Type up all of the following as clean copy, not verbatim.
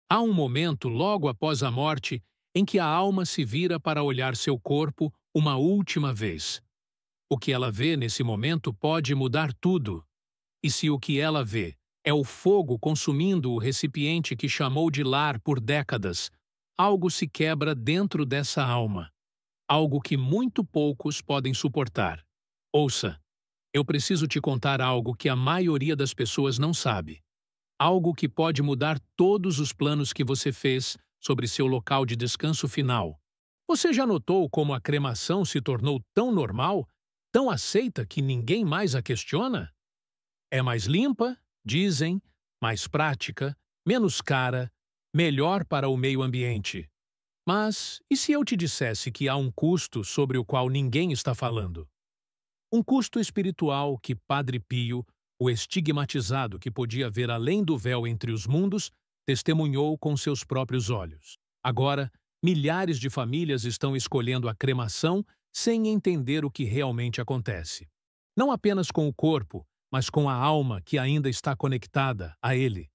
Há um momento logo após a morte em que a alma se vira para olhar seu corpo uma última vez. O que ela vê nesse momento pode mudar tudo. E se o que ela vê é o fogo consumindo o recipiente que chamou de lar por décadas, algo se quebra dentro dessa alma. Algo que muito poucos podem suportar. Ouça, eu preciso te contar algo que a maioria das pessoas não sabe. Algo que pode mudar todos os planos que você fez sobre seu local de descanso final. Você já notou como a cremação se tornou tão normal, tão aceita que ninguém mais a questiona? É mais limpa, dizem, mais prática, menos cara, melhor para o meio ambiente. Mas e se eu te dissesse que há um custo sobre o qual ninguém está falando? Um custo espiritual que Padre Pio, o estigmatizado que podia ver além do véu entre os mundos, testemunhou com seus próprios olhos. Agora, milhares de famílias estão escolhendo a cremação sem entender o que realmente acontece. Não apenas com o corpo, mas com a alma que ainda está conectada a ele.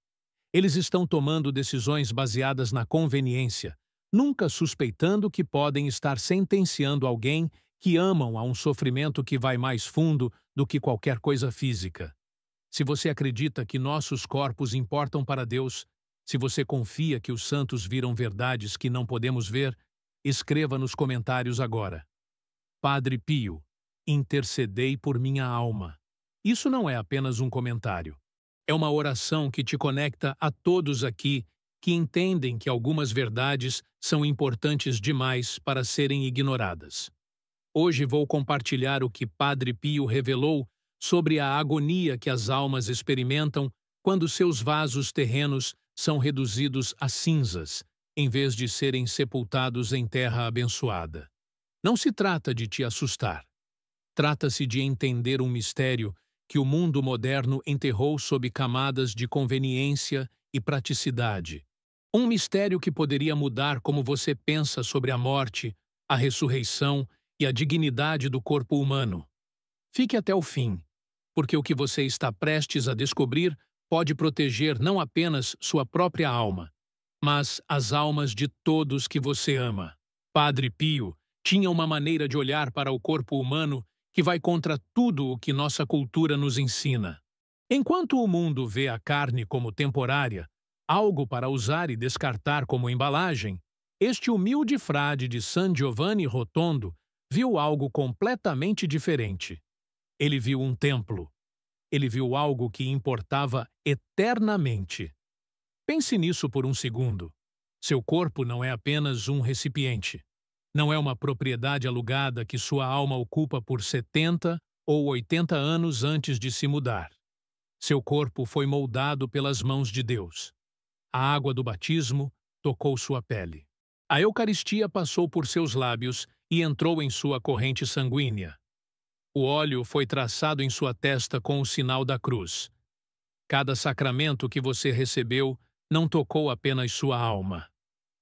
Eles estão tomando decisões baseadas na conveniência, nunca suspeitando que podem estar sentenciando alguém que amam a um sofrimento que vai mais fundo do que qualquer coisa física. Se você acredita que nossos corpos importam para Deus, se você confia que os santos viram verdades que não podemos ver, escreva nos comentários agora. Padre Pio, intercedei por minha alma. Isso não é apenas um comentário. É uma oração que te conecta a todos aqui que entendem que algumas verdades são importantes demais para serem ignoradas. Hoje vou compartilhar o que Padre Pio revelou sobre a agonia que as almas experimentam quando seus vasos terrenos são reduzidos a cinzas, em vez de serem sepultados em terra abençoada. Não se trata de te assustar. Trata-se de entender um mistério que o mundo moderno enterrou sob camadas de conveniência e praticidade. Um mistério que poderia mudar como você pensa sobre a morte, a ressurreição e a dignidade do corpo humano. Fique até o fim, porque o que você está prestes a descobrir pode proteger não apenas sua própria alma, mas as almas de todos que você ama. Padre Pio tinha uma maneira de olhar para o corpo humano que vai contra tudo o que nossa cultura nos ensina. Enquanto o mundo vê a carne como temporária, algo para usar e descartar como embalagem, este humilde frade de San Giovanni Rotondo viu algo completamente diferente. Ele viu um templo. Ele viu algo que importava eternamente. Pense nisso por um segundo. Seu corpo não é apenas um recipiente. Não é uma propriedade alugada que sua alma ocupa por 70 ou 80 anos antes de se mudar. Seu corpo foi moldado pelas mãos de Deus. A água do batismo tocou sua pele. A Eucaristia passou por seus lábios e entrou em sua corrente sanguínea. O óleo foi traçado em sua testa com o sinal da cruz. Cada sacramento que você recebeu não tocou apenas sua alma.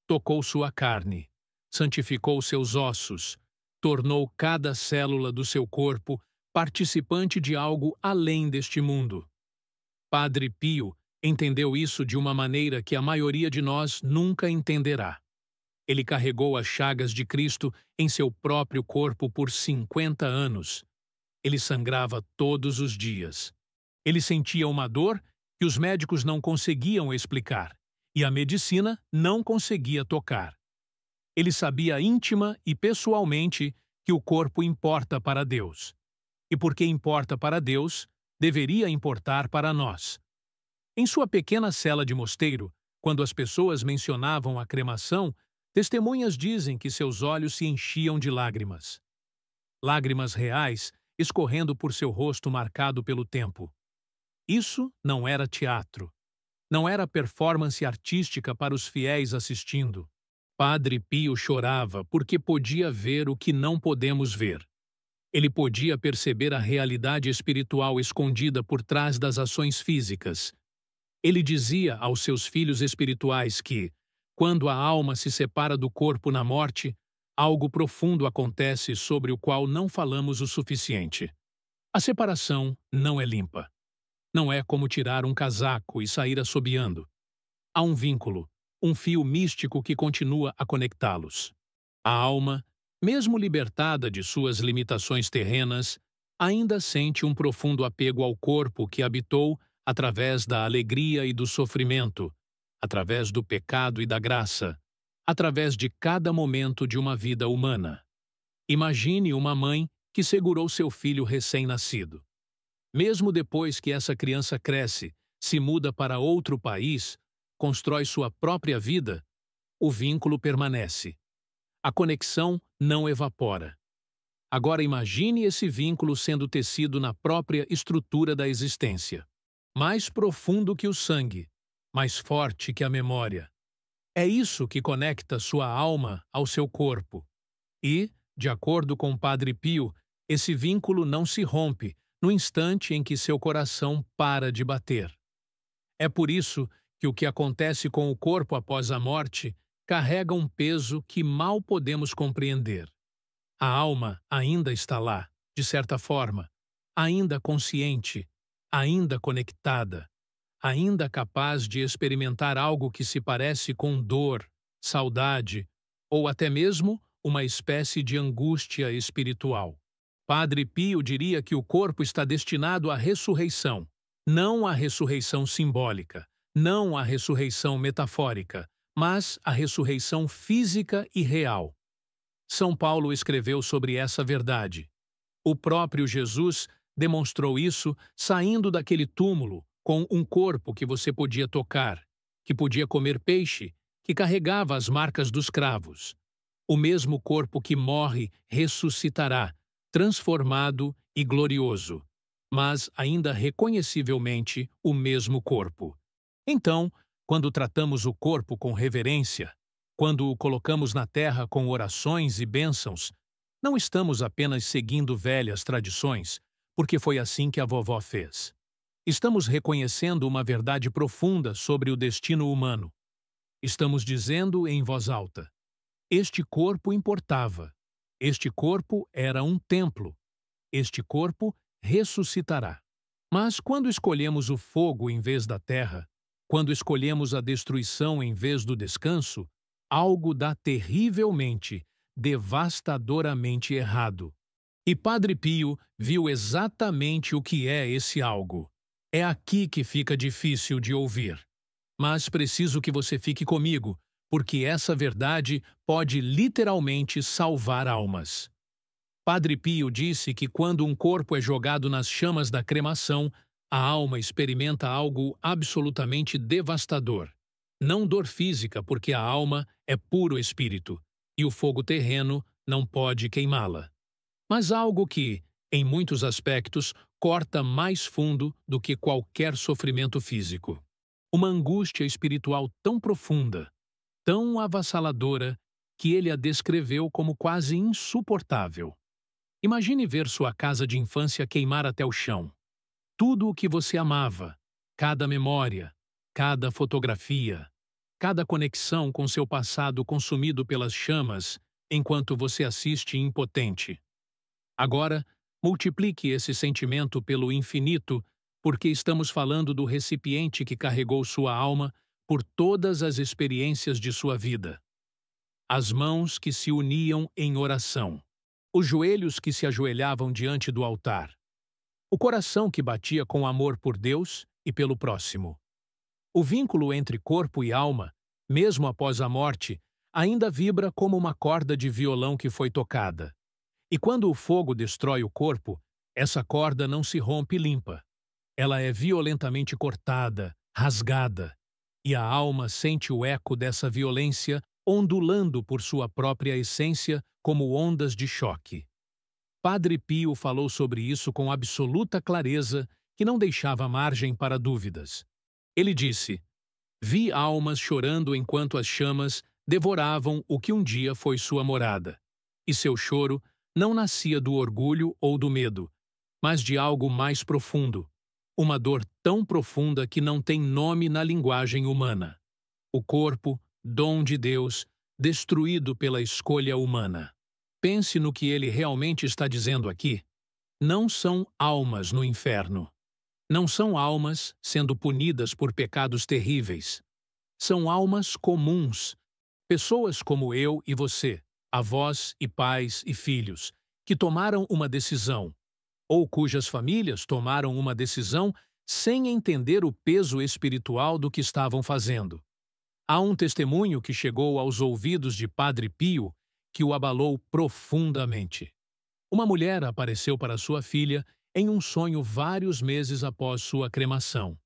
Tocou sua carne, santificou seus ossos, tornou cada célula do seu corpo participante de algo além deste mundo. Padre Pio entendeu isso de uma maneira que a maioria de nós nunca entenderá. Ele carregou as chagas de Cristo em seu próprio corpo por 50 anos. Ele sangrava todos os dias. Ele sentia uma dor que os médicos não conseguiam explicar e a medicina não conseguia tocar. Ele sabia íntima e pessoalmente que o corpo importa para Deus. E porque importa para Deus, deveria importar para nós. Em sua pequena cela de mosteiro, quando as pessoas mencionavam a cremação, testemunhas dizem que seus olhos se enchiam de lágrimas. Lágrimas reais escorrendo por seu rosto marcado pelo tempo. Isso não era teatro. Não era performance artística para os fiéis assistindo. Padre Pio chorava porque podia ver o que não podemos ver. Ele podia perceber a realidade espiritual escondida por trás das ações físicas. Ele dizia aos seus filhos espirituais que, quando a alma se separa do corpo na morte, algo profundo acontece sobre o qual não falamos o suficiente. A separação não é limpa. Não é como tirar um casaco e sair assobiando. Há um vínculo, um fio místico que continua a conectá-los. A alma, mesmo libertada de suas limitações terrenas, ainda sente um profundo apego ao corpo que habitou através da alegria e do sofrimento, através do pecado e da graça, através de cada momento de uma vida humana. Imagine uma mãe que segurou seu filho recém-nascido. Mesmo depois que essa criança cresce, se muda para outro país, constrói sua própria vida, o vínculo permanece. A conexão não evapora. Agora imagine esse vínculo sendo tecido na própria estrutura da existência. Mais profundo que o sangue, mais forte que a memória. É isso que conecta sua alma ao seu corpo. E, de acordo com Padre Pio, esse vínculo não se rompe no instante em que seu coração para de bater. É por isso que o que acontece com o corpo após a morte carrega um peso que mal podemos compreender. A alma ainda está lá, de certa forma, ainda consciente, ainda conectada, ainda capaz de experimentar algo que se parece com dor, saudade ou até mesmo uma espécie de angústia espiritual. Padre Pio diria que o corpo está destinado à ressurreição, não à ressurreição simbólica, não à ressurreição metafórica, mas à ressurreição física e real. São Paulo escreveu sobre essa verdade. O próprio Jesus demonstrou isso saindo daquele túmulo com um corpo que você podia tocar, que podia comer peixe, que carregava as marcas dos cravos. O mesmo corpo que morre ressuscitará, transformado e glorioso, mas ainda reconhecivelmente o mesmo corpo. Então, quando tratamos o corpo com reverência, quando o colocamos na terra com orações e bênçãos, não estamos apenas seguindo velhas tradições, porque foi assim que a vovó fez. Estamos reconhecendo uma verdade profunda sobre o destino humano. Estamos dizendo em voz alta: este corpo importava, este corpo era um templo, este corpo ressuscitará. Mas quando escolhemos o fogo em vez da terra, quando escolhemos a destruição em vez do descanso, algo dá terrivelmente, devastadoramente errado. E Padre Pio viu exatamente o que é esse algo. É aqui que fica difícil de ouvir. Mas preciso que você fique comigo, porque essa verdade pode literalmente salvar almas. Padre Pio disse que quando um corpo é jogado nas chamas da cremação, a alma experimenta algo absolutamente devastador. Não dor física, porque a alma é puro espírito, e o fogo terreno não pode queimá-la. Mas algo que, em muitos aspectos, corta mais fundo do que qualquer sofrimento físico. Uma angústia espiritual tão profunda, tão avassaladora, que ele a descreveu como quase insuportável. Imagine ver sua casa de infância queimar até o chão. Tudo o que você amava, cada memória, cada fotografia, cada conexão com seu passado consumido pelas chamas, enquanto você assiste impotente. Agora, multiplique esse sentimento pelo infinito, porque estamos falando do recipiente que carregou sua alma por todas as experiências de sua vida. As mãos que se uniam em oração, os joelhos que se ajoelhavam diante do altar, o coração que batia com amor por Deus e pelo próximo. O vínculo entre corpo e alma, mesmo após a morte, ainda vibra como uma corda de violão que foi tocada. E quando o fogo destrói o corpo, essa corda não se rompe limpa. Ela é violentamente cortada, rasgada, e a alma sente o eco dessa violência ondulando por sua própria essência como ondas de choque. Padre Pio falou sobre isso com absoluta clareza que não deixava margem para dúvidas. Ele disse: vi almas chorando enquanto as chamas devoravam o que um dia foi sua morada. E seu choro não nascia do orgulho ou do medo, mas de algo mais profundo, uma dor tão profunda que não tem nome na linguagem humana. O corpo, dom de Deus, destruído pela escolha humana. Pense no que ele realmente está dizendo aqui. Não são almas no inferno. Não são almas sendo punidas por pecados terríveis. São almas comuns, pessoas como eu e você, avós e pais e filhos, que tomaram uma decisão, ou cujas famílias tomaram uma decisão sem entender o peso espiritual do que estavam fazendo. Há um testemunho que chegou aos ouvidos de Padre Pio que o abalou profundamente. Uma mulher apareceu para sua filha em um sonho vários meses após sua cremação.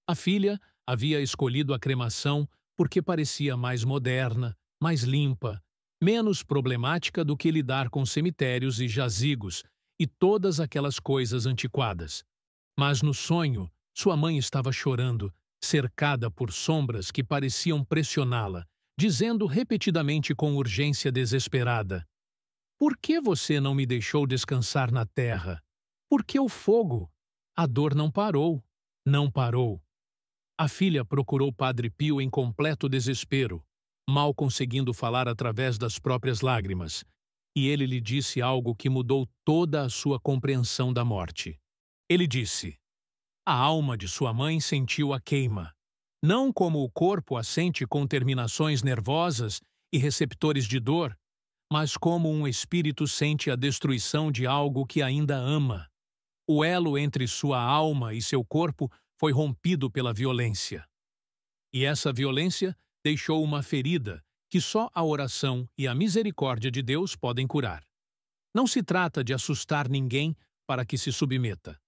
A filha havia escolhido a cremação porque parecia mais moderna, mais limpa, menos problemática do que lidar com cemitérios e jazigos e todas aquelas coisas antiquadas. Mas no sonho, sua mãe estava chorando, cercada por sombras que pareciam pressioná-la, dizendo repetidamente com urgência desesperada: "Por que você não me deixou descansar na terra? Por que o fogo? A dor não parou, não parou." A filha procurou Padre Pio em completo desespero, mal conseguindo falar através das próprias lágrimas, e ele lhe disse algo que mudou toda a sua compreensão da morte. Ele disse: "A alma de sua mãe sentiu a queima, não como o corpo a sente com terminações nervosas e receptores de dor, mas como um espírito sente a destruição de algo que ainda ama. O elo entre sua alma e seu corpo foi rompido pela violência. E essa violência deixou uma ferida que só a oração e a misericórdia de Deus podem curar. Não se trata de assustar ninguém para que se submeta.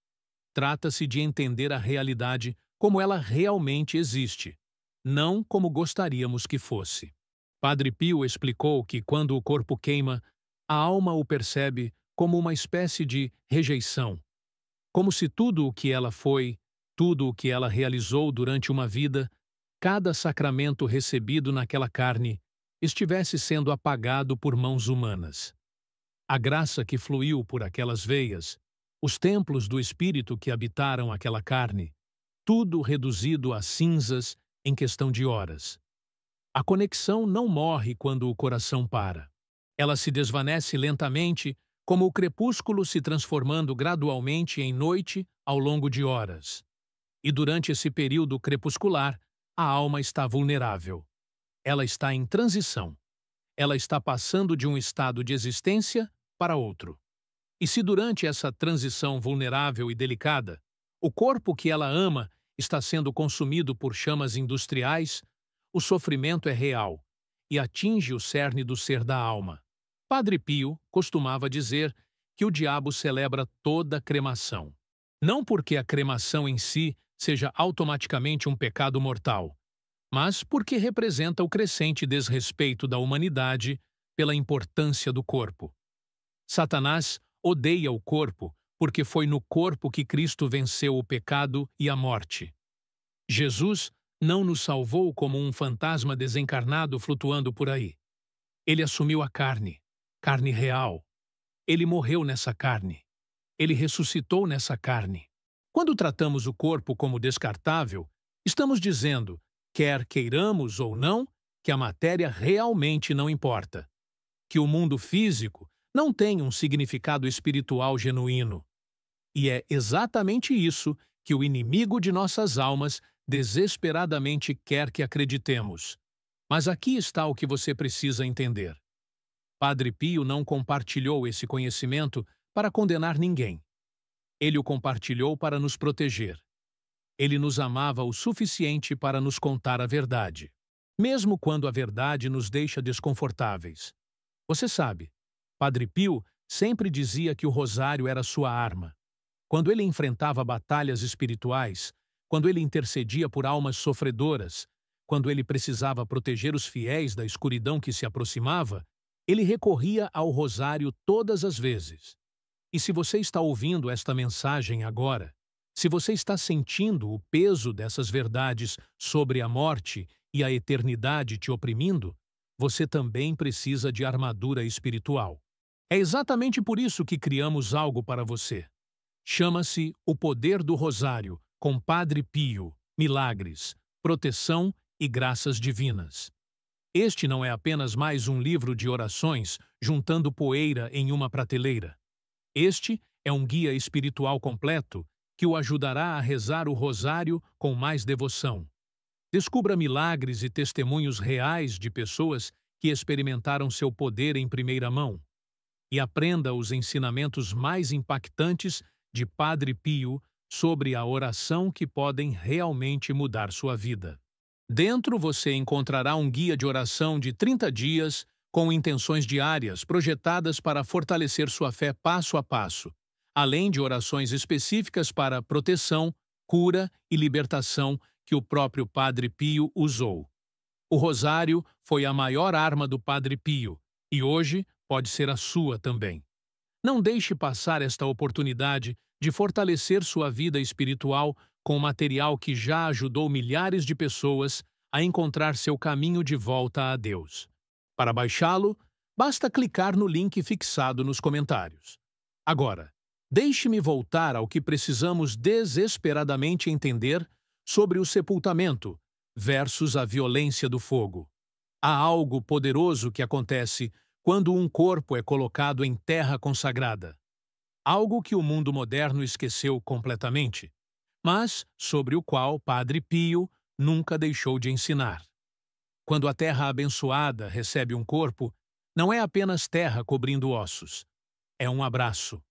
Trata-se de entender a realidade como ela realmente existe, não como gostaríamos que fosse." Padre Pio explicou que quando o corpo queima, a alma o percebe como uma espécie de rejeição, como se tudo o que ela foi, tudo o que ela realizou durante uma vida, cada sacramento recebido naquela carne, estivesse sendo apagado por mãos humanas. A graça que fluiu por aquelas veias, os templos do Espírito que habitaram aquela carne, tudo reduzido a cinzas em questão de horas. A conexão não morre quando o coração para. Ela se desvanece lentamente, como o crepúsculo se transformando gradualmente em noite ao longo de horas. E durante esse período crepuscular, a alma está vulnerável. Ela está em transição. Ela está passando de um estado de existência para outro. E se durante essa transição vulnerável e delicada, o corpo que ela ama está sendo consumido por chamas industriais, o sofrimento é real e atinge o cerne do ser da alma. Padre Pio costumava dizer que o diabo celebra toda cremação. Não porque a cremação em si seja automaticamente um pecado mortal, mas porque representa o crescente desrespeito da humanidade pela importância do corpo. Satanás odeia o corpo porque foi no corpo que Cristo venceu o pecado e a morte. Jesus não nos salvou como um fantasma desencarnado flutuando por aí. Ele assumiu a carne, carne real. Ele morreu nessa carne. Ele ressuscitou nessa carne. Quando tratamos o corpo como descartável, estamos dizendo, quer queiramos ou não, que a matéria realmente não importa, que o mundo físico não tem um significado espiritual genuíno. E é exatamente isso que o inimigo de nossas almas desesperadamente quer que acreditemos. Mas aqui está o que você precisa entender. Padre Pio não compartilhou esse conhecimento para condenar ninguém. Ele o compartilhou para nos proteger. Ele nos amava o suficiente para nos contar a verdade, mesmo quando a verdade nos deixa desconfortáveis. Você sabe, Padre Pio sempre dizia que o rosário era sua arma. Quando ele enfrentava batalhas espirituais, quando ele intercedia por almas sofredoras, quando ele precisava proteger os fiéis da escuridão que se aproximava, ele recorria ao rosário todas as vezes. E se você está ouvindo esta mensagem agora, se você está sentindo o peso dessas verdades sobre a morte e a eternidade te oprimindo, você também precisa de armadura espiritual. É exatamente por isso que criamos algo para você. Chama-se O Poder do Rosário, com Padre Pio, Milagres, Proteção e Graças Divinas. Este não é apenas mais um livro de orações juntando poeira em uma prateleira. Este é um guia espiritual completo que o ajudará a rezar o rosário com mais devoção. Descubra milagres e testemunhos reais de pessoas que experimentaram seu poder em primeira mão. E aprenda os ensinamentos mais impactantes de Padre Pio sobre a oração que podem realmente mudar sua vida. Dentro você encontrará um guia de oração de 30 dias com intenções diárias projetadas para fortalecer sua fé passo a passo, além de orações específicas para proteção, cura e libertação que o próprio Padre Pio usou. O rosário foi a maior arma do Padre Pio e hoje pode ser a sua também. Não deixe passar esta oportunidade de fortalecer sua vida espiritual com material que já ajudou milhares de pessoas a encontrar seu caminho de volta a Deus. Para baixá-lo, basta clicar no link fixado nos comentários. Agora, deixe-me voltar ao que precisamos desesperadamente entender sobre o sepultamento versus a violência do fogo. Há algo poderoso que acontece quando um corpo é colocado em terra consagrada. Algo que o mundo moderno esqueceu completamente, mas sobre o qual Padre Pio nunca deixou de ensinar. Quando a terra abençoada recebe um corpo, não é apenas terra cobrindo ossos. É um abraço.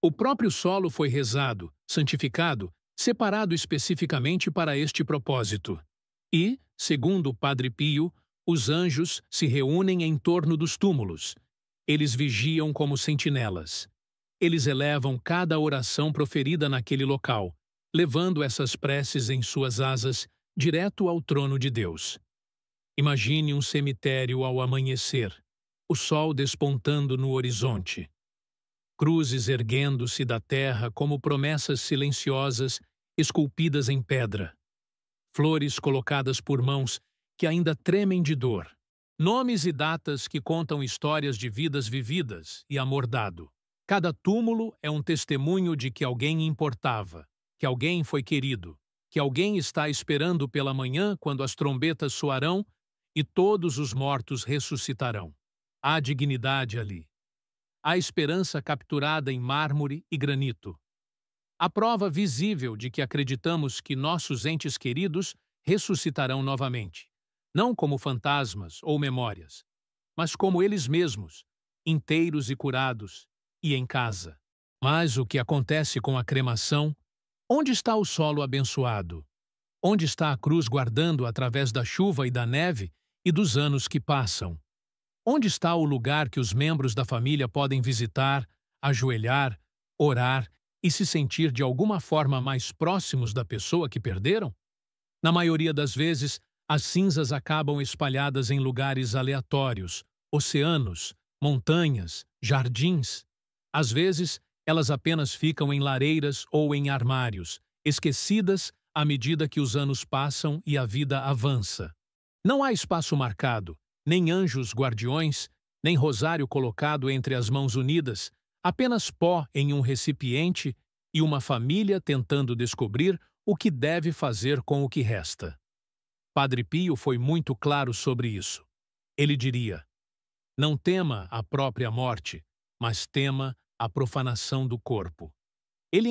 O próprio solo foi rezado, santificado, separado especificamente para este propósito. E, segundo Padre Pio, os anjos se reúnem em torno dos túmulos. Eles vigiam como sentinelas. Eles elevam cada oração proferida naquele local, levando essas preces em suas asas direto ao trono de Deus. Imagine um cemitério ao amanhecer, o sol despontando no horizonte. Cruzes erguendo-se da terra como promessas silenciosas esculpidas em pedra. Flores colocadas por mãos que ainda tremem de dor. Nomes e datas que contam histórias de vidas vividas e amor dado. Cada túmulo é um testemunho de que alguém importava, que alguém foi querido, que alguém está esperando pela manhã quando as trombetas soarão e todos os mortos ressuscitarão. Há dignidade ali. Há esperança capturada em mármore e granito. A prova visível de que acreditamos que nossos entes queridos ressuscitarão novamente, não como fantasmas ou memórias, mas como eles mesmos, inteiros e curados, e em casa. Mas o que acontece com a cremação? Onde está o solo abençoado? Onde está a cruz guardando através da chuva e da neve e dos anos que passam? Onde está o lugar que os membros da família podem visitar, ajoelhar, orar e se sentir de alguma forma mais próximos da pessoa que perderam? Na maioria das vezes, as cinzas acabam espalhadas em lugares aleatórios, oceanos, montanhas, jardins. Às vezes, elas apenas ficam em lareiras ou em armários, esquecidas à medida que os anos passam e a vida avança. Não há espaço marcado, nem anjos guardiões, nem rosário colocado entre as mãos unidas, apenas pó em um recipiente e uma família tentando descobrir o que deve fazer com o que resta. Padre Pio foi muito claro sobre isso. Ele diria: não tema a própria morte, mas tema a profanação do corpo. Ele